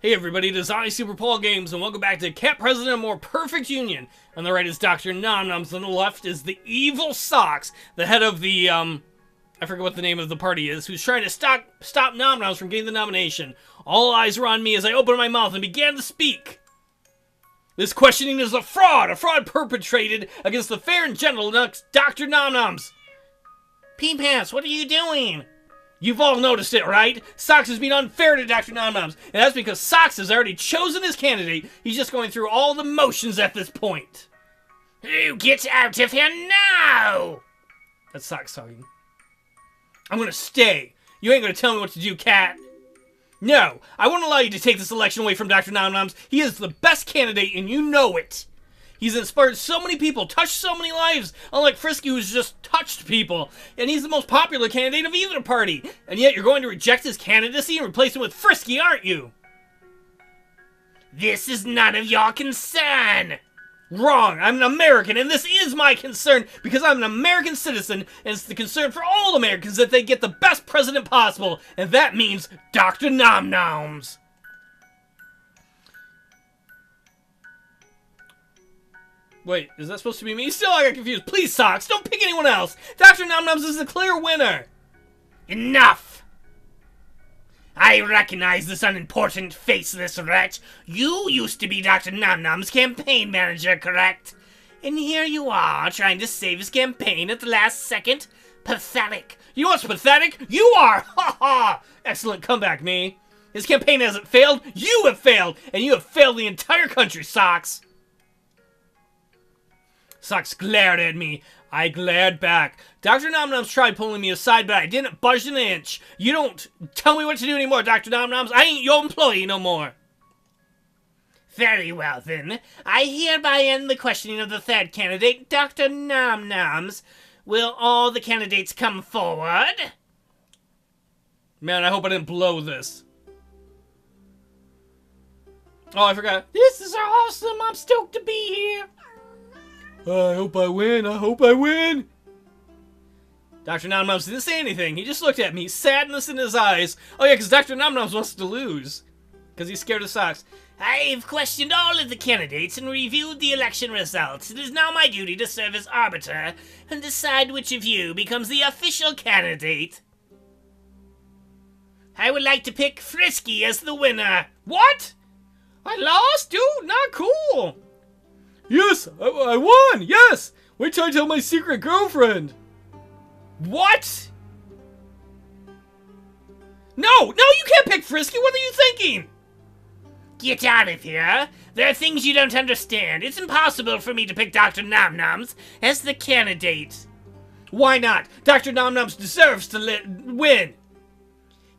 Hey everybody, it is I, SuperPaulGames, and welcome back to Cat President of More Perfect Union. On the right is Dr. Nom-Noms, on the left is the Evil Socks, the head of the, I forget what the name of the party is, who's trying to stop Nom-Noms from getting the nomination. All eyes were on me as I opened my mouth and began to speak. This questioning is a fraud perpetrated against the fair and gentle Dr. Nom-Noms. Pee-Pants, what are you doing? You've all noticed it, right? Socks is being unfair to Dr. Nom-Noms, and that's because Socks has already chosen his candidate. He's just going through all the motions at this point. Who gets out of here now? That's Socks talking. I'm gonna stay. You ain't gonna tell me what to do, Cat. No, I won't allow you to take this election away from Dr. Nom-Noms. He is the best candidate, and you know it. He's inspired so many people, touched so many lives, unlike Frisky, who's just touched people. And he's the most popular candidate of either party. And yet you're going to reject his candidacy and replace him with Frisky, aren't you? This is none of your concern. Wrong. I'm an American, and this is my concern because I'm an American citizen, and it's the concern for all Americans that they get the best president possible. And that means Dr. Nom-Noms. Wait, is that supposed to be me? Still, I got confused. Please, Socks, don't pick anyone else. Dr. Nom-Noms is the clear winner. Enough! I recognize this unimportant, faceless wretch. You used to be Dr. Nom-Nom's campaign manager, correct? And here you are, trying to save his campaign at the last second? Pathetic. You know what's pathetic? You are! Ha ha! Excellent comeback, me. His campaign hasn't failed. You have failed! And you have failed the entire country, Socks. Socks glared at me. I glared back. Dr. Nom-Noms tried pulling me aside, but I didn't budge an inch. You don't tell me what to do anymore, Dr. Nom-Noms. I ain't your employee no more. Very well, then. I hereby end the questioning of the third candidate, Dr. Nom-Noms. Will all the candidates come forward? Man, I hope I didn't blow this. Oh, I forgot. This is awesome. I'm stoked to be here. I hope I win. I hope I win. Dr. Nom-Noms didn't say anything. He just looked at me, sadness in his eyes. Oh yeah, because Dr. Nom-Noms wants to lose. Because he's scared of Socks. I've questioned all of the candidates and reviewed the election results. It is now my duty to serve as arbiter and decide which of you becomes the official candidate. I would like to pick Frisky as the winner. What? I lost? Dude, not cool. Yes, I won! Yes! Wait till I tell my secret girlfriend! What? No, you can't pick Frisky! What are you thinking? Get out of here! There are things you don't understand. It's impossible for me to pick Dr. Nom-Noms as the candidate. Why not? Dr. Nom-Noms deserves to win!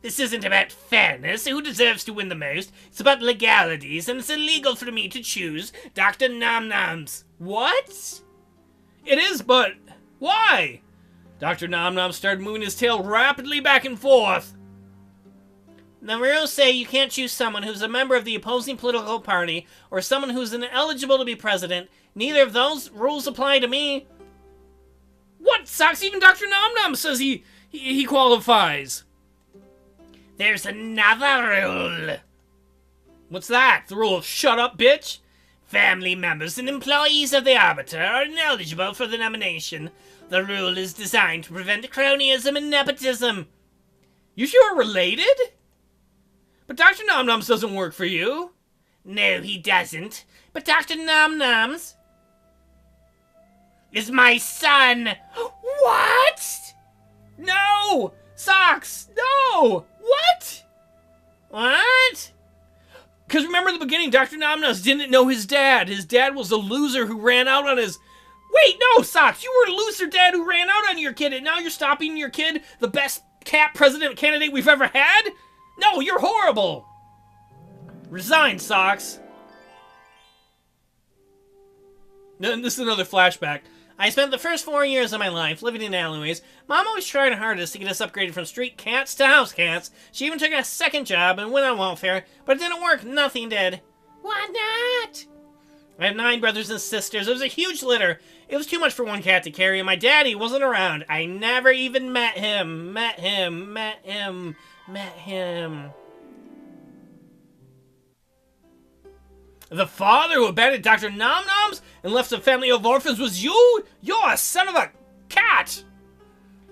This isn't about fairness, who deserves to win the most. It's about legalities, and it's illegal for me to choose Dr. Nom-Noms. What? It is, but why? Dr. Nom-Noms started moving his tail rapidly back and forth. The rules say you can't choose someone who's a member of the opposing political party, or someone who's ineligible to be president. Neither of those rules apply to me. What, Socks? Even Dr. Nom-Noms says he qualifies. There's another rule. What's that? The rule of shut up, bitch? Family members and employees of the Arbiter are ineligible for the nomination. The rule is designed to prevent cronyism and nepotism. You sure are related? But Dr. Nom-Noms doesn't work for you. No, he doesn't. But Dr. Nom-Noms is my son. What? No! Socks! No! What? What? Because remember in the beginning, Dr. Nom-Noms didn't know his dad. His dad was a loser who ran out on his... Wait, no, Socks! You were a loser dad who ran out on your kid, and now you're stopping your kid, the best cat president candidate we've ever had? No, you're horrible! Resign, Socks. And this is another flashback. I spent the first 4 years of my life living in alleyways. Mom always tried her hardest to get us upgraded from street cats to house cats. She even took a second job and went on welfare, but it didn't work. Nothing did. Why not? I have 9 brothers and sisters. It was a huge litter. It was too much for one cat to carry, and my daddy wasn't around. I never even met him. Met him. The father who abandoned Dr. Nom-Noms and left a family of orphans was you? You're a son of a cat!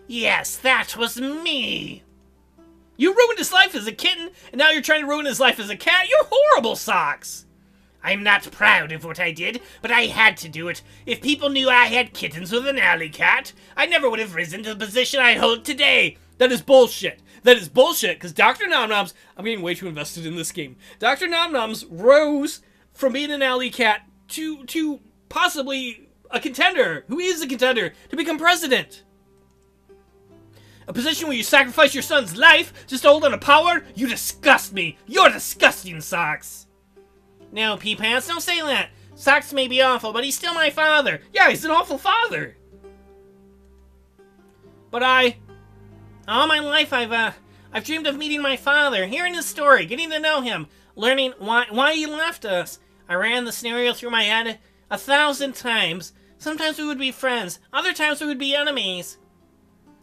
Yes, that was me. You ruined his life as a kitten, and now you're trying to ruin his life as a cat? You're horrible, Socks! I'm not proud of what I did, but I had to do it. If people knew I had kittens with an alley cat, I never would have risen to the position I hold today. That is bullshit. That is bullshit, because Dr. Nom-Noms, I'm getting way too invested in this game. Dr. Nom-Noms rose from being an alley cat to possibly a contender, who is a contender, to become president. A position where you sacrifice your son's life just to hold on to power? You disgust me. You're disgusting, Socks. No, Pee-Pants, don't say that. Socks may be awful, but he's still my father. Yeah, he's an awful father. But all my life I've dreamed of meeting my father, hearing his story, getting to know him, learning why he left us. I ran the scenario through my head 1,000 times. Sometimes we would be friends, other times we would be enemies.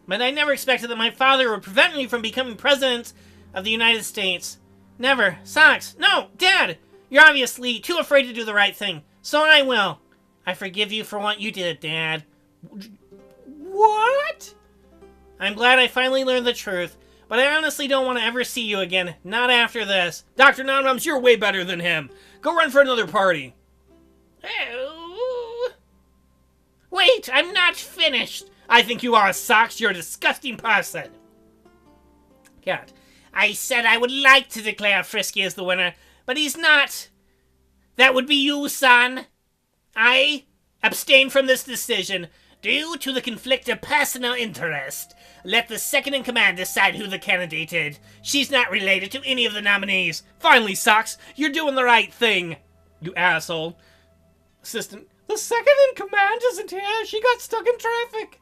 But I never expected that my father would prevent me from becoming president of the United States. Never. Socks. No, Dad! You're obviously too afraid to do the right thing. So I will. I forgive you for what you did, Dad. What? I'm glad I finally learned the truth, but I honestly don't want to ever see you again. Not after this. Dr. Nom-Noms, you're way better than him. Go run for another party. Oh. Wait, I'm not finished. I think you are, Socks. You're a disgusting person. Cat. I said I would like to declare Frisky as the winner, but he's not. That would be you, son. I abstain from this decision due to the conflict of personal interest. Let the second-in-command decide who the candidate is. She's not related to any of the nominees. Finally, Socks, you're doing the right thing. You asshole. Assistant. The second-in-command isn't here. She got stuck in traffic.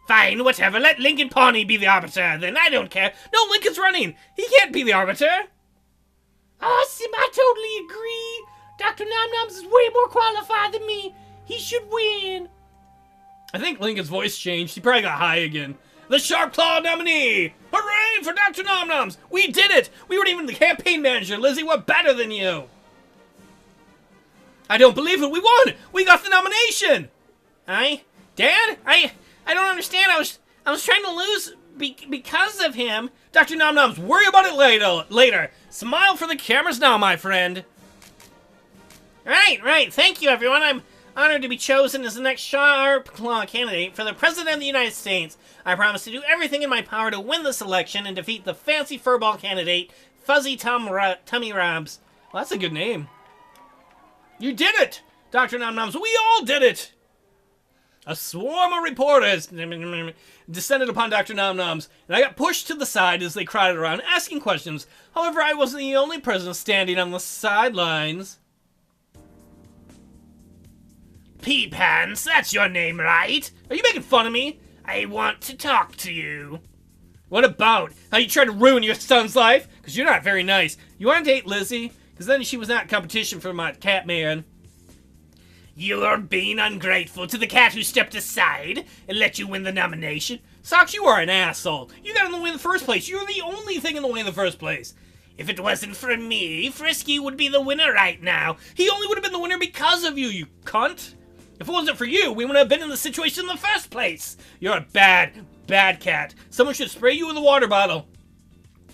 Fine, whatever. Let Lincoln Pawnee be the arbiter, then. I don't care. No, Lincoln's running. He can't be the arbiter. Awesome, I totally agree. Dr. Nom-Noms is way more qualified than me. He should win. I think Lincoln's voice changed. He probably got high again. The Sharp Claw nominee! Hooray for Dr. Nom-Noms! We did it! We weren't even the campaign manager, Lizzie. We're better than you. I don't believe it. We won! We got the nomination! Dad? I don't understand. I was trying to lose because of him. Dr. Nom-Noms, worry about it later. Smile for the cameras now, my friend. Right. Thank you, everyone. I'm honored to be chosen as the next Sharp Claw candidate for the President of the United States. I promise to do everything in my power to win this election and defeat the fancy furball candidate, Fuzzy Tummy Robs. Well, that's a good name. You did it! Dr. Nom-Noms, we all did it! A swarm of reporters descended upon Dr. Nom-Noms, and I got pushed to the side as they crowded around, asking questions. However, I wasn't the only person standing on the sidelines. Pee-Pants, that's your name, right? Are you making fun of me? I want to talk to you. What about? How you trying to ruin your son's life? Because you're not very nice. You want to date Lizzie? Because then she was not in competition for my cat man. You are being ungrateful to the cat who stepped aside and let you win the nomination. Socks, you are an asshole. You got in the way in the first place. You were the only thing in the way in the first place. If it wasn't for me, Frisky would be the winner right now. He only would have been the winner because of you, you cunt. If it wasn't for you, we wouldn't have been in the situation in the first place. You're a bad cat. Someone should spray you with a water bottle.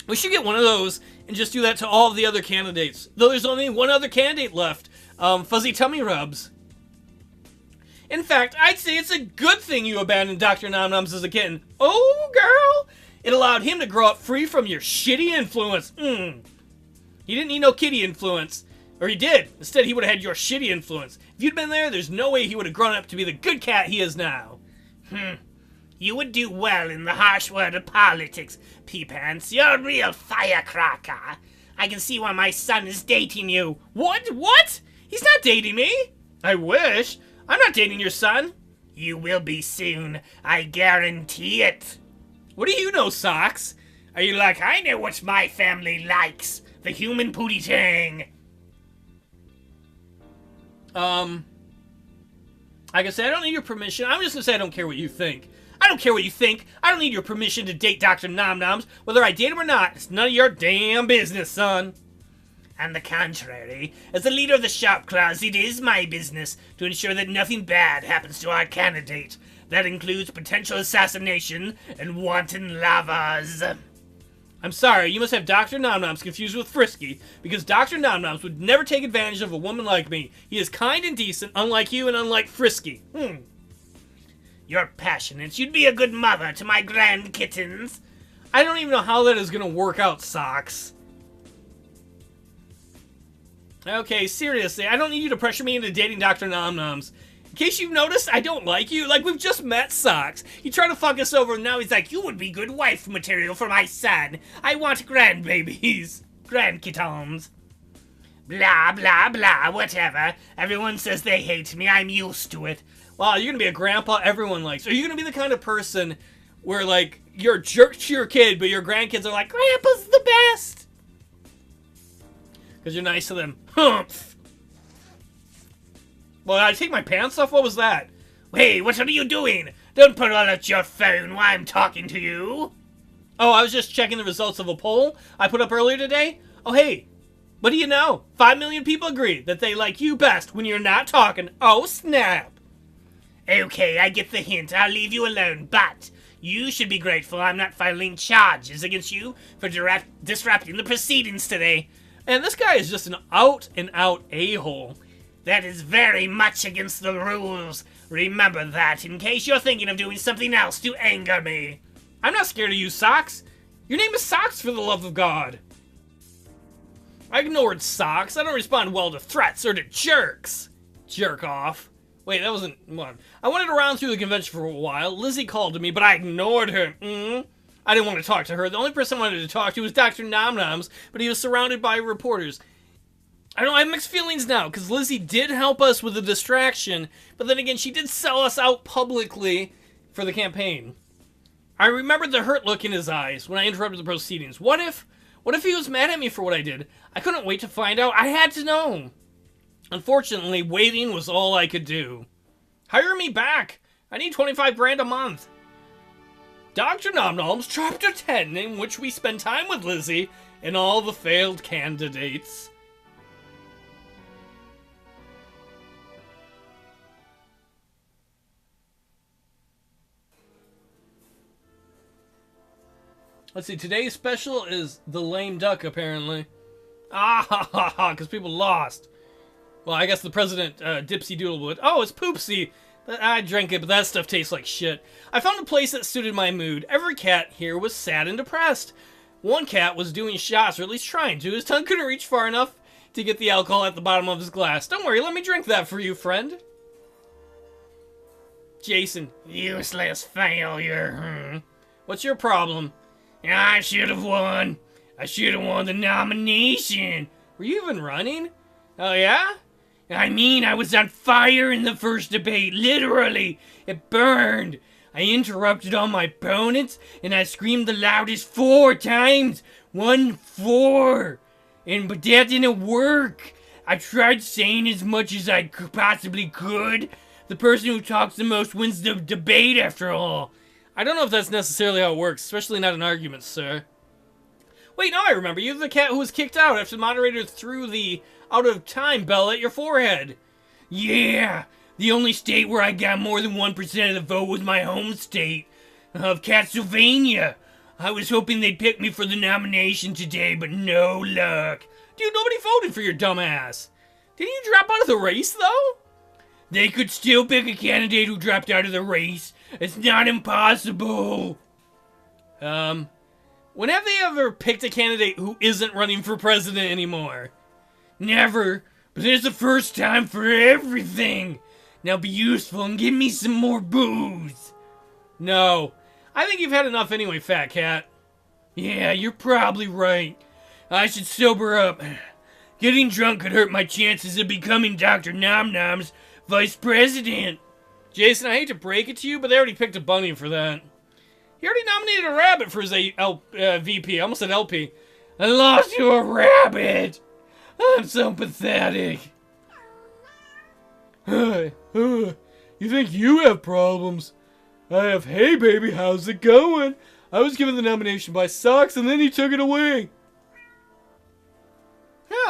We should get one of those and just do that to all of the other candidates. Though there's only one other candidate left. Fuzzy Tummy Rubs. In fact, I'd say it's a good thing you abandoned Dr. Nom-Noms as a kitten. Oh, girl! It allowed him to grow up free from your shitty influence. He didn't need no kitty influence. Or he did. Instead, he would have had your shitty influence. If you'd been there, there's no way he would have grown up to be the good cat he is now. You would do well in the harsh world of politics, Pee-Pants. You're a real firecracker. I can see why my son is dating you. What? He's not dating me. I wish. I'm not dating your son. You will be soon. I guarantee it. What do you know, Socks? Are you like, I know what my family likes. The human pootie tang. Like I said, I don't need your permission. I'm just gonna say I don't care what you think. I don't care what you think. I don't need your permission to date Dr. Nom-Noms. Whether I date him or not, it's none of your damn business, son. On the contrary, as the leader of the shop class, it is my business to ensure that nothing bad happens to our candidate. That includes potential assassination and wanton lavas. I'm sorry, you must have Dr. Nomnoms confused with Frisky, because Dr. Nomnoms would never take advantage of a woman like me. He is kind and decent, unlike you and unlike Frisky. You're passionate. You'd be a good mother to my grand kittens. I don't even know how that is going to work out, Socks. Okay, seriously, I don't need you to pressure me into dating Dr. Nomnoms. In case you've noticed, I don't like you. Like, we've just met, Socks. He tried to fuck us over, and now he's like, you would be good wife material for my son. I want grandbabies. Grandkittens. Blah, blah, blah, whatever. Everyone says they hate me. I'm used to it. Wow, you're gonna be a grandpa everyone likes. Are you gonna be the kind of person where, like, you're a jerk to your kid, but your grandkids are like, Grandpa's the best? Because you're nice to them. Humph. Well, I take my pants off? What was that? Hey, what are you doing? Don't pull out your phone while I'm talking to you. Oh, I was just checking the results of a poll I put up earlier today. Oh, hey, what do you know? 5 million people agree that they like you best when you're not talking. Oh, snap. Okay, I get the hint. I'll leave you alone, but you should be grateful I'm not filing charges against you for disrupting the proceedings today. And this guy is just an out-and-out a-hole. That is very much against the rules. Remember that in case you're thinking of doing something else to anger me. I'm not scared of you, Socks. Your name is Socks, for the love of God. I ignored Socks. I don't respond well to threats or to jerks. Jerk off. Wait, that wasn't one. I wanted to round through the convention for a while. Lizzie called to me, but I ignored her. I didn't want to talk to her. The only person I wanted to talk to was Dr. Nomnoms, but he was surrounded by reporters. I have mixed feelings now, because Lizzie did help us with the distraction, but then again, she did sell us out publicly for the campaign. I remembered the hurt look in his eyes when I interrupted the proceedings. What if he was mad at me for what I did? I couldn't wait to find out. I had to know. Unfortunately, waiting was all I could do. Hire me back. I need 25 grand a month. Dr. Nomnoms Chapter 10, in which we spend time with Lizzie and all the failed candidates. Let's see, today's special is the lame duck, apparently. Ah ha ha ha, because people lost. Well, I guess the president, Dipsy Doodle would. Oh, it's Poopsie. I drank it, but that stuff tastes like shit. I found a place that suited my mood. Every cat here was sad and depressed. One cat was doing shots, or at least trying to. His tongue couldn't reach far enough to get the alcohol at the bottom of his glass. Don't worry, let me drink that for you, friend. Jason. Useless failure. What's your problem? I should have won. I should have won the nomination. Were you even running? Oh, yeah? I mean, I was on fire in the first debate, literally. It burned. I interrupted all my opponents, and I screamed the loudest 4 times. 1, 4. But that didn't work. I tried saying as much as I possibly could. The person who talks the most wins the debate, after all. I don't know if that's necessarily how it works, especially not in arguments, sir. Wait, no, I remember. You're the cat who was kicked out after the moderator threw the out-of-time bell at your forehead. Yeah, the only state where I got more than 1% of the vote was my home state of Castlevania. I was hoping they'd pick me for the nomination today, but no luck. Dude, nobody voted for your dumb ass. Didn't you drop out of the race, though? They could still pick a candidate who dropped out of the race. It's not impossible. When have they ever picked a candidate who isn't running for president anymore? Never, but it's the first time for everything. Now be useful and give me some more booze. No, I think you've had enough anyway, fat cat. Yeah, you're probably right. I should sober up. Getting drunk could hurt my chances of becoming Dr. Nomnom's vice president. Jason, I hate to break it to you, but they already picked a bunny for that. He already nominated a rabbit for his VP. I almost said LP. I lost to a rabbit. I'm so pathetic. You think you have problems? I have, hey baby, how's it going? I was given the nomination by Socks and then he took it away.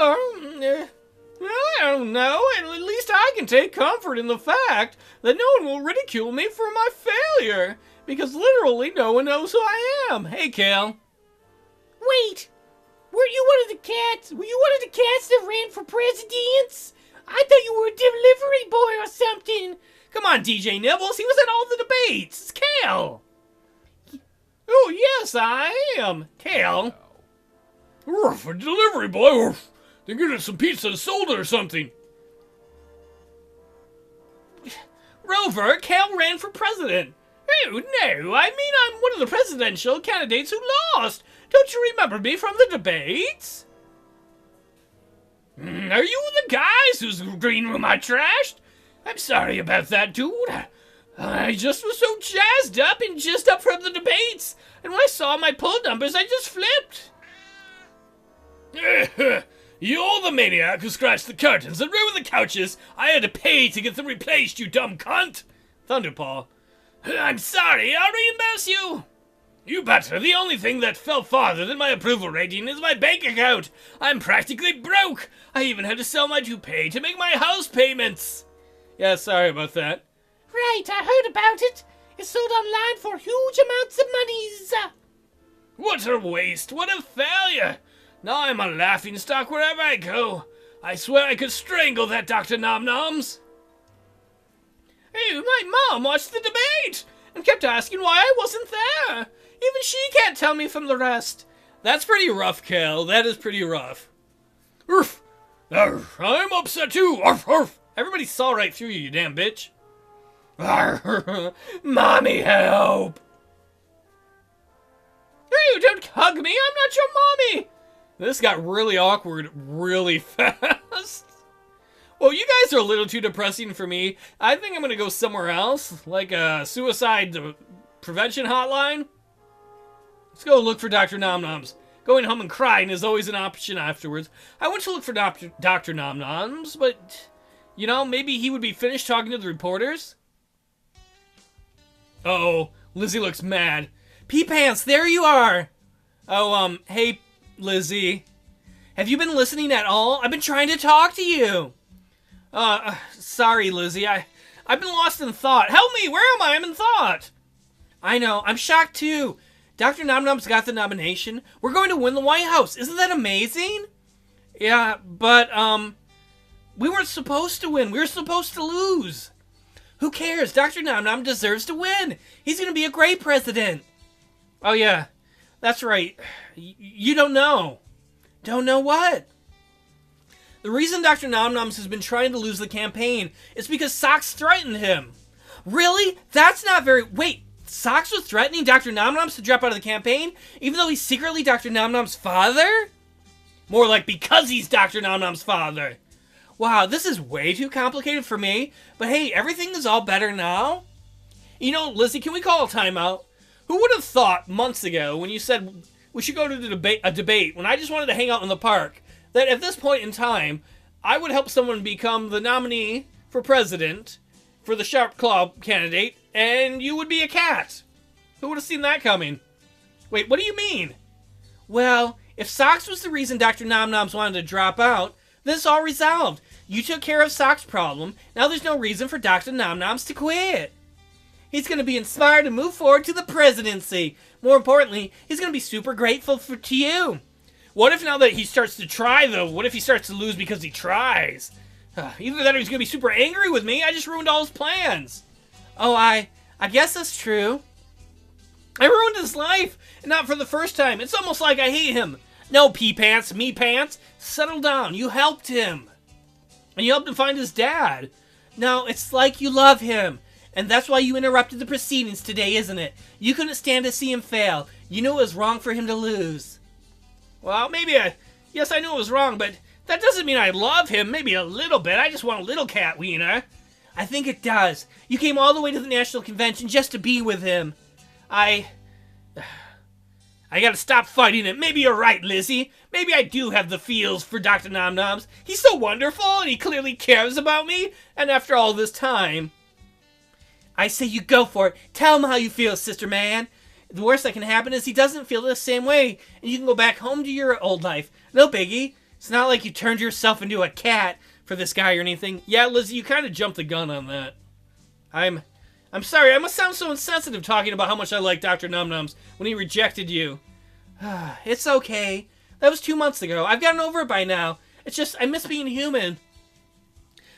I don't know. At least I can take comfort in the fact that no one will ridicule me for my failure, because literally no one knows who I am. Hey, Kale. Wait, were you one of the cats? Were you one of the cats that ran for presidents? I thought you were a delivery boy or something. Come on, DJ Nibbles. He was at all the debates. It's Kale. Oh, yes, I am. Kale. Oof, a delivery boy. Oof. They're getting some pizza sold or something. Rover, Kale ran for president. Oh, no, I mean I'm one of the presidential candidates who lost. Don't you remember me from the debates? Are you the guys whose green room I trashed? I'm sorry about that, dude. I just was so jazzed up and jizzed up from the debates. And when I saw my poll numbers, I just flipped. You're the maniac who scratched the curtains and ruined the couches. I had to pay to get them replaced, you dumb cunt. Thunderpaw. I'm sorry, I'll reimburse you. You better. The only thing that fell farther than my approval rating is my bank account. I'm practically broke. I even had to sell my toupee to make my house payments. Yeah, sorry about that. Right, I heard about it. It's sold online for huge amounts of monies. What a waste. What a failure. Now I'm a laughingstock wherever I go. I swear I could strangle that Dr. Nom Noms. Hey, my mom watched the debate and kept asking why I wasn't there. Even she can't tell me from the rest. That's pretty rough, Kale. That is pretty rough. Urf. Urf. I'm upset too. Urf, urf. Everybody saw right through you, you damn bitch. Arr. Mommy, help. Hey, don't hug me. I'm not your mommy. This got really awkward really fast. Well, you guys are a little too depressing for me. I think I'm going to go somewhere else, like a suicide prevention hotline. Let's go look for Dr. Nom Noms. Going home and crying is always an option afterwards. I went to look for Dr. Nom Noms, but, you know, maybe he would be finished talking to the reporters. Uh-oh, Lizzie looks mad. Pee-Pants, there you are. Oh, hey, Lizzie. Have you been listening at all? I've been trying to talk to you. Sorry, Lizzie. I've been lost in thought. Help me! Where am I? I'm in thought. I know. I'm shocked, too. Dr. Nom Nom's got the nomination. We're going to win the White House. Isn't that amazing? Yeah, but, we weren't supposed to win. We were supposed to lose. Who cares? Dr. Nom Nom deserves to win. He's going to be a great president. Oh, yeah. That's right. You don't know. Don't know what? The reason Dr. Nom Noms has been trying to lose the campaign is because Socks threatened him. Really? That's not very... Wait, Socks was threatening Dr. Nom Noms to drop out of the campaign, even though he's secretly Dr. Nom Nom's father? More like because he's Dr. Nom Nom's father. Wow, this is way too complicated for me, but hey, everything is all better now. You know, Lizzie, can we call a timeout? Who would have thought months ago when you said we should go to a debate when I just wanted to hang out in the park, that at this point in time, I would help someone become the nominee for president for the Sharp Claw candidate, and you would be a cat? Who would have seen that coming? Wait, what do you mean? Well, if Socks was the reason Dr. Nom Noms wanted to drop out, then it's all resolved. You took care of Socks' problem. Now there's no reason for Dr. Nom Noms to quit. He's going to be inspired to move forward to the presidency. More importantly, he's going to be super grateful to you. What if now that he starts to try, though, what if he starts to lose because he tries? Either that or he's going to be super angry with me. I just ruined all his plans. Oh, I guess that's true. I ruined his life, and not for the first time. It's almost like I hate him. No, Pee-Pants, Me-Pants, settle down. You helped him. And you helped him find his dad. No, it's like you love him. And that's why you interrupted the proceedings today, isn't it? You couldn't stand to see him fail. You knew it was wrong for him to lose. Well, yes, I knew it was wrong, but that doesn't mean I love him. Maybe a little bit. I just want a little cat wiener. I think it does. You came all the way to the National Convention just to be with him. I gotta stop fighting it. Maybe you're right, Lizzie. Maybe I do have the feels for Dr. Nom Noms. He's so wonderful, and he clearly cares about me. And after all this time... I say you go for it. Tell him how you feel, Sister Man. The worst that can happen is he doesn't feel the same way, and you can go back home to your old life. No biggie. It's not like you turned yourself into a cat for this guy or anything. Yeah, Lizzie, you kind of jumped the gun on that. I'm sorry, I must sound so insensitive talking about how much I like Dr. Numnums when he rejected you. It's okay. That was 2 months ago. I've gotten over it by now. It's just, I miss being human.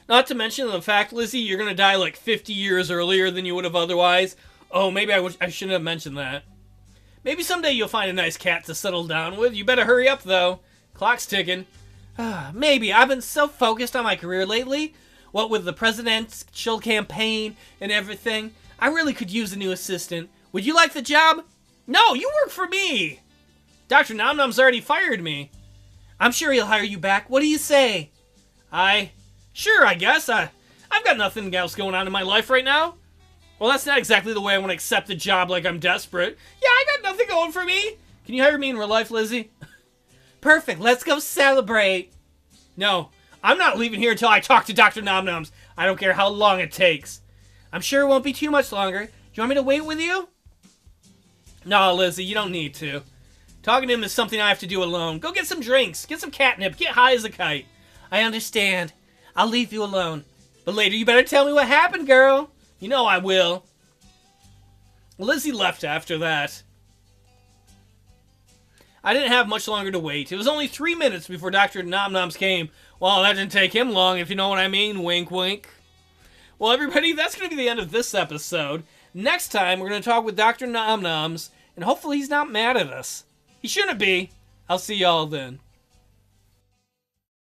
Not to mention the fact, Lizzie, you're gonna die like 50 years earlier than you would have otherwise. Oh, maybe I shouldn't have mentioned that. Maybe someday you'll find a nice cat to settle down with. You better hurry up, though. Clock's ticking. Maybe. I've been so focused on my career lately. What with the presidential campaign and everything, I really could use a new assistant. Would you like the job? No, you work for me. Dr. Nomnom's already fired me. I'm sure he'll hire you back. What do you say? Sure, I guess. I've got nothing else going on in my life right now. Well, that's not exactly the way I want to accept the job, like I'm desperate. Yeah, I got nothing going for me. Can you hire me in real life, Lizzie? Perfect, let's go celebrate. No, I'm not leaving here until I talk to Dr. Nomnoms. I don't care how long it takes. I'm sure it won't be too much longer. Do you want me to wait with you? No, Lizzie, you don't need to. Talking to him is something I have to do alone. Go get some drinks, get some catnip, get high as a kite. I understand. I'll leave you alone. But later you better tell me what happened, girl. You know I will. Lizzie left after that. I didn't have much longer to wait. It was only 3 minutes before Dr. Nomnoms came. Well, that didn't take him long, if you know what I mean. Wink, wink. Well, everybody, that's going to be the end of this episode. Next time, we're going to talk with Dr. Nomnoms, and hopefully he's not mad at us. He shouldn't be. I'll see y'all then.